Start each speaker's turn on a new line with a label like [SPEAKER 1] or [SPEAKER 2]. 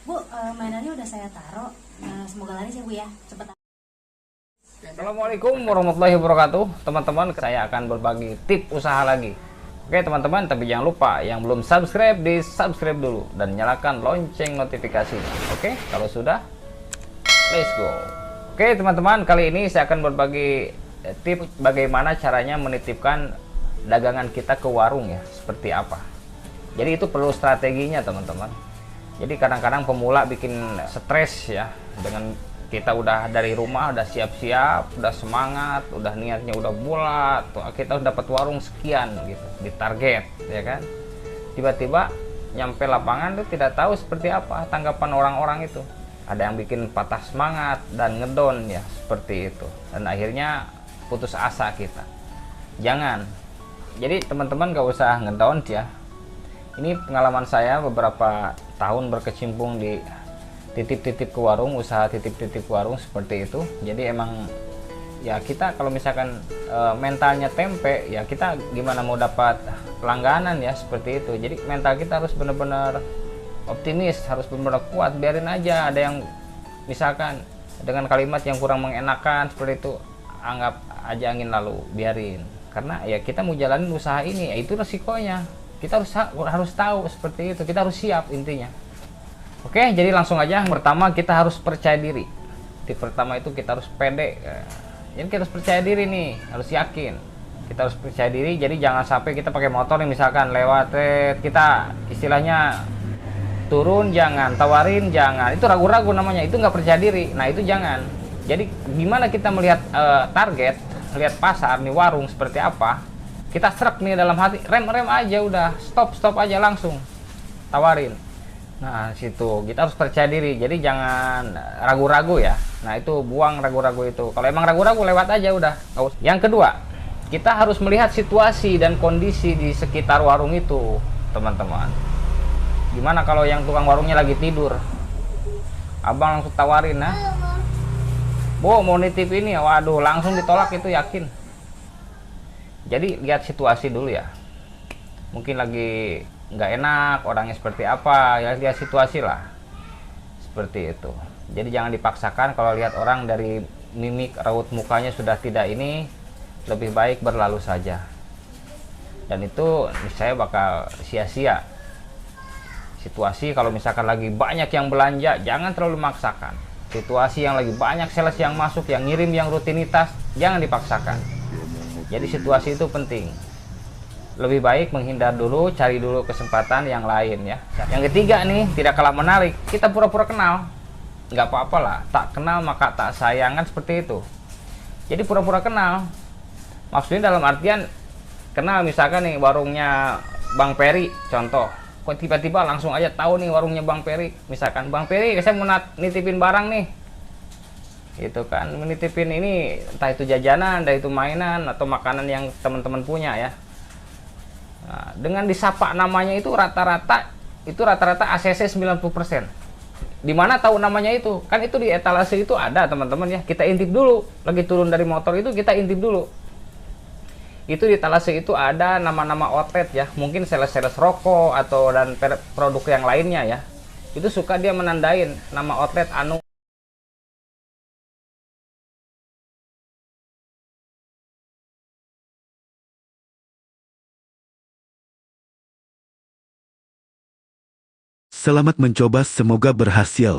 [SPEAKER 1] Bu, mainannya udah saya taruh. Semoga laris ya Bu ya, cepet.
[SPEAKER 2] Assalamualaikum warahmatullahi wabarakatuh. Teman-teman, saya akan berbagi tip usaha lagi. Oke teman-teman, tapi jangan lupa yang belum subscribe, di subscribe dulu dan nyalakan lonceng notifikasinya. Oke, kalau sudah, let's go. Oke teman-teman, kali ini saya akan berbagi tip bagaimana caranya menitipkan dagangan kita ke warung ya, seperti apa. Jadi itu perlu strateginya teman-teman. Jadi kadang-kadang pemula bikin stres ya, dengan kita udah dari rumah, udah siap-siap, udah semangat, udah niatnya udah bulat, kita udah dapat warung sekian gitu, di target ya kan. Tiba-tiba nyampe lapangan tuh tidak tahu seperti apa tanggapan orang-orang itu. Ada yang bikin patah semangat dan ngedon ya, seperti itu. Dan akhirnya putus asa kita. Jangan. Jadi teman-teman gak usah ngedon ya. Ini pengalaman saya beberapa tahun berkecimpung di titip-titip ke warung, usaha titip-titip ke warung seperti itu. Jadi emang ya kita kalau misalkan mentalnya tempe ya, kita gimana mau dapat langganan ya, seperti itu. Jadi mental kita harus benar-benar optimis, harus benar-benar kuat. Biarin aja ada yang misalkan dengan kalimat yang kurang mengenakan seperti itu, anggap aja angin lalu, biarin. Karena ya kita mau jalanin usaha ini, ya itu resikonya. Kita harus tahu seperti itu, kita harus siap intinya. Oke, jadi langsung aja. Pertama, kita harus percaya diri. Tip pertama itu kita harus pede. Jadi kita harus percaya diri nih, harus yakin. Kita harus percaya diri. Jadi jangan sampai kita pakai motor nih, misalkan lewat kita istilahnya turun jangan, tawarin jangan. Itu ragu-ragu namanya. Itu nggak percaya diri. Nah itu jangan. Jadi gimana kita melihat target, lihat pasar nih, warung seperti apa? Kita serak nih dalam hati, rem aja udah, stop aja langsung tawarin. Nah situ kita harus percaya diri, jadi jangan ragu-ragu ya. Nah itu buang ragu-ragu itu. Kalau emang ragu-ragu lewat aja udah. Yang kedua, kita harus melihat situasi dan kondisi di sekitar warung itu teman-teman. Gimana kalau yang tukang warungnya lagi tidur, abang langsung tawarin, nah Bu mau nitip ini, waduh langsung ditolak, itu yakin. Jadi lihat situasi dulu ya, mungkin lagi nggak enak orangnya seperti apa ya, lihat situasi lah seperti itu. Jadi jangan dipaksakan. Kalau lihat orang dari mimik raut mukanya sudah tidak ini, lebih baik berlalu saja, dan itu saya bakal sia-sia. Situasi kalau misalkan lagi banyak yang belanja, jangan terlalu memaksakan. Situasi yang lagi banyak sales yang masuk, yang ngirim, yang rutinitas, jangan dipaksakan. Jadi situasi itu penting. Lebih baik menghindar dulu, cari dulu kesempatan yang lain ya. Yang ketiga nih, tidak kalah menarik, kita pura-pura kenal. Nggak apa-apa lah, tak kenal maka tak sayang, kan seperti itu. Jadi pura-pura kenal, maksudnya dalam artian kenal, misalkan nih warungnya Bang Peri contoh. Kok tiba-tiba langsung aja tahu nih warungnya Bang Peri. Misalkan, Bang Peri saya mau nitipin barang nih, itu kan, menitipin ini, entah itu jajanan, entah itu mainan atau makanan yang teman-teman punya ya. Nah, dengan disapa namanya itu rata-rata ACC 90%. Dimana tahu namanya itu? Kan itu di etalase itu ada teman-teman ya. Kita intip dulu, lagi turun dari motor itu kita intip dulu. Itu di etalase itu ada nama-nama outlet ya. Mungkin sales-sales rokok atau dan produk yang lainnya ya. Itu suka dia menandain nama outlet anu.
[SPEAKER 3] Selamat mencoba, semoga berhasil.